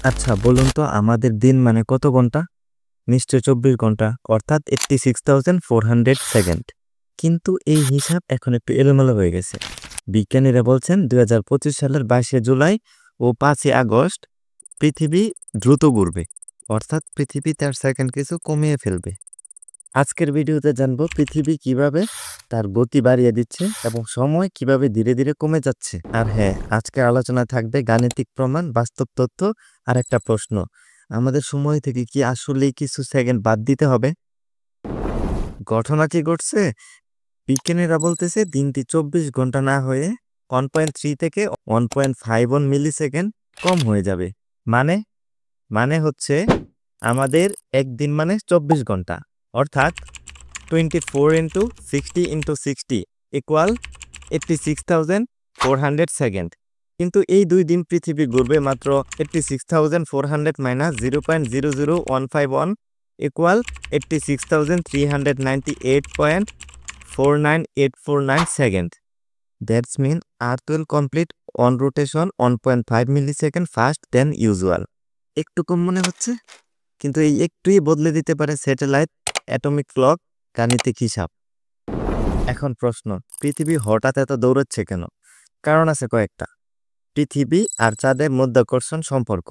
আচ্ছা বলুন তো আমাদের দিন মানে কত ঘন্টা? নিশ্চয় 24 ঘন্টা, অর্থাৎ 86,400 সেকেন্ড। কিন্তু এই হিসাব এখন একটু এলোমেলো হয়ে গেছে। বিজ্ঞানীরা বলছেন 2025 সালের 22শে জুলাই ও 5ই আগস্ট পৃথিবী দ্রুত ঘুরবে, অর্থাৎ পৃথিবী তার সেকেন্ড কিছু কমিয়ে ফেলবে। আজকের ভিডিওতে জানবো পৃথিবী কিভাবে তার গতি বাড়িয়ে দিচ্ছে এবং সময় কিভাবে ধীরে ধীরে কমে যাচ্ছে। আর হ্যাঁ, আজকের আলোচনায় থাকবে গাণিতিক প্রমাণ, বাস্তব তথ্য আর একটা প্রশ্ন, আমাদের সময় থেকে কি আসলেই কিছু সেকেন্ড বাদ দিতে হবে? ঘটনা কি ঘটছে? বিজ্ঞানীরা বলতেছে দিনটি 24 ঘন্টা না হয়ে 1.3 থেকে 1.51 মিলি সেকেন্ড কম হয়ে যাবে। মানে মানে হচ্ছে আমাদের একদিন মানে 24 ঘন্টা, অর্থাৎ 24 ইন্টু 60 ইন্টু 60 ইকুয়াল 86,400 সেকেন্ড। কিন্তু এই 2 দিন পৃথিবী ঘুরবে মাত্র 86,400 minus 0.00151 equal 86,398.49849 second. That's mean earth will complete one rotation 1.5 millisecond fast than usual. একটু কম মনে হচ্ছে, কিন্তু এই একটুই বদলে দিতে পারে স্যাটেলাইট, অ্যাটমিক ক্লক, গাণিতিক হিসাব। এখন প্রশ্ন, পৃথিবী হঠাৎ এত দৌড়াচ্ছে কেন? কারণ আছে কয়েকটা। পৃথিবী আর চাঁদের মধ্যাকর্ষণ সম্পর্ক,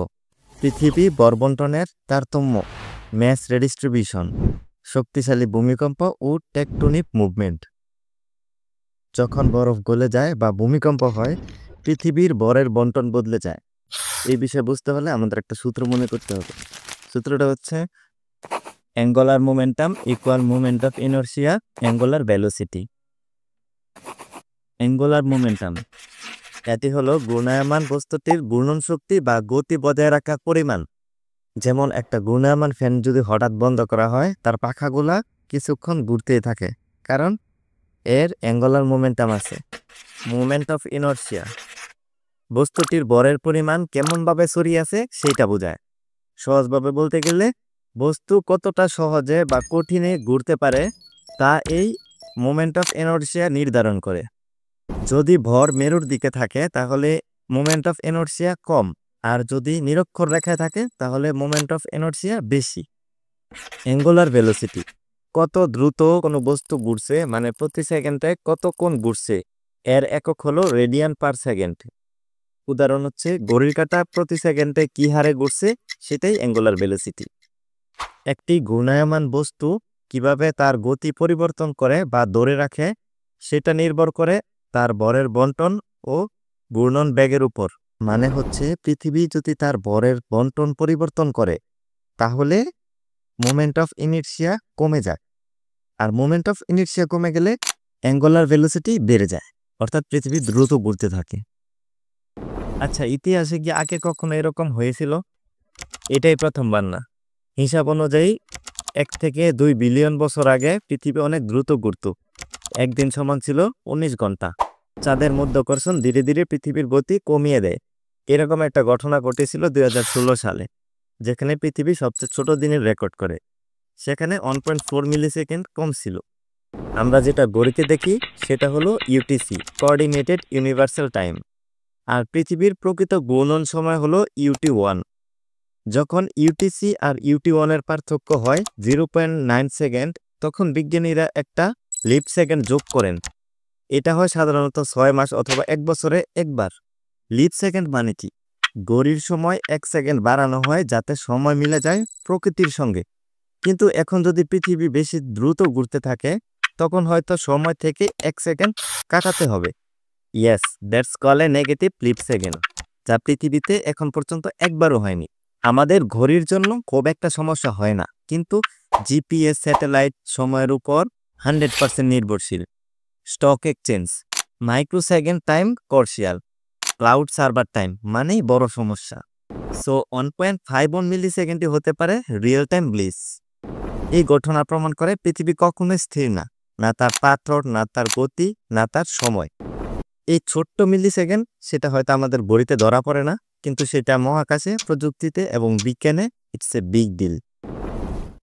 পৃথিবী বর্বন্টনের তারতম্য, ম্যাস রেডিস্ট্রিবিউশন, শক্তিশালী ভূমিকম্প ও টেকটোনিক মুভমেন্ট। যখন বরফ গলে যায় বা ভূমিকম্প হয়, পৃথিবীর ভরের বন্টন বদলে যায়। এই বিষয়ে বুঝতে হলে আমাদের একটা সূত্র মনে করতে হবে। সূত্রটা হচ্ছে angular momentum equal moment of inertia angular velocity. Angular momentum এটি হলো ঘূর্ণায়মান বস্তুটির ঘূর্ণন শক্তি বা গতি বজায় রাখার পরিমাণ। যেমন একটা ঘূর্ণায়মান ফ্যান যদি হঠাৎ বন্ধ করা হয়, তার পাখাগুলা কিছুক্ষণ ঘুরতেই থাকে, কারণ এর অ্যাঙ্গুলার মোমেন্টাম আছে। মোমেন্ট অফ ইনারশিয়া বস্তুটির ভরের পরিমাণ কেমনভাবে ছড়িয়ে আছে সেইটা বোঝায়। সহজভাবে বলতে গেলে বস্তু কতটা সহজে বা কঠিনে ঘুরতে পারে তা এই মোমেন্ট অফ ইনারশিয়া নির্ধারণ করে। যদি ভর মেরুর দিকে থাকে তাহলে মোমেন্ট অফ ইনারশিয়া কম, আর যদি নিরক্ষর রেখায় থাকে তাহলে মোমেন্ট অফ ইনারশিয়া বেশি। অ্যাঙ্গুলার ভেলোসিটি কত দ্রুত কোনো বস্তু ঘুরছে, মানে প্রতি সেকেন্ডে কত কোণ ঘুরছে, এর একক হলো রেডিয়ান পার সেকেন্ড। উদাহরণ হচ্ছে ঘড়ির কাঁটা প্রতি সেকেন্ডে কি হারে ঘুরছে, সেটাই অ্যাঙ্গুলার ভেলোসিটি। একটি ঘূর্ণায়মান বস্তু কিভাবে তার গতি পরিবর্তন করে বা ধরে রাখে সেটা নির্ভর করে তার ভরের বন্টন ও ঘূর্ণন বেগের উপর। মানে হচ্ছে পৃথিবী যদি তার ভরের বন্টন পরিবর্তন করে তাহলে মোমেন্ট অফ ইনারশিয়া কমে যায়, আর মোমেন্ট অফ ইনারশিয়া কমে গেলে অ্যাঙ্গুলার ভেলোসিটি বেড়ে যায়, অর্থাৎ পৃথিবী দ্রুত ঘুরতে থাকে। আচ্ছা, ইতিহাসে কি আগে কখনো এরকম হয়েছিল? এটাই প্রথমবার না। হিসাব অনুযায়ী 1 থেকে 2 বিলিয়ন বছর আগে পৃথিবী অনেক দ্রুত ঘুরত। একদিন সমান ছিল 19 ঘন্টা। চাঁদের মধ্যাকর্ষণ ধীরে ধীরে পৃথিবীর গতি কমিয়ে দেয়। এরকম একটা ঘটনা ঘটেছিল 2016 সালে, যেখানে পৃথিবী সবচেয়ে ছোট দিনের রেকর্ড করে। সেখানে 1.4 মিলিসেকেন্ড কম ছিল। আমরা যেটা ঘড়িতে দেখি সেটা হলো ইউটিসি, কোঅর্ডিনেটেড ইউনিভার্সাল টাইম, আর পৃথিবীর প্রকৃত ঘূর্ণন সময় হলো UT1। যখন ইউটিসি আর UT1-এর পার্থক্য হয় 0.9 সেকেন্ড, তখন বিজ্ঞানীরা একটা লিপ সেকেন্ড যোগ করেন। এটা হয় সাধারণত 6 মাস অথবা 1 বছরে একবার। লিপ সেকেন্ড মানে কি? ঘড়ির সময় 1 সেকেন্ড বাড়ানো হয় যাতে সময় মিলে যায় প্রকৃতির সঙ্গে। কিন্তু এখন যদি পৃথিবী বেশি দ্রুত ঘুরতে থাকে তখন হয়তো সময় থেকে 1 সেকেন্ড কাটাতে হবে। Yes, that's call a negative leap second, যা পৃথিবীতে এখন পর্যন্ত একবারও হয়নি। আমাদের ঘড়ির জন্য খুব একটা সমস্যা হয় না, কিন্তু জিপিএস স্যাটেলাইট সময়ের উপর 100% নির্ভরশীল। স্টক এক্সচেঞ্জ, মাইক্রোসেকেন্ড টাইম কর্সিয়াল, ক্লাউড সার্ভার টাইম মানেই বড় সমস্যা। সো 1.51 মিলিসেকেন্ডই হতে পারে রিয়েল টাইম ব্লিস। এই ঘটনা প্রমাণ করে পৃথিবী কখনোই স্থির না, না তার পাথর, না তার গতি, না তার সময়। এই ছোট্ট মিলিসেকেন্ড, সেটা হয়তো আমাদের ঘড়িতে ধরা পড়ে না, কিন্তু সেটা মহাকাশে, প্রযুক্তিতে এবং বিজ্ঞানে ইটস এ বিগ ডিল।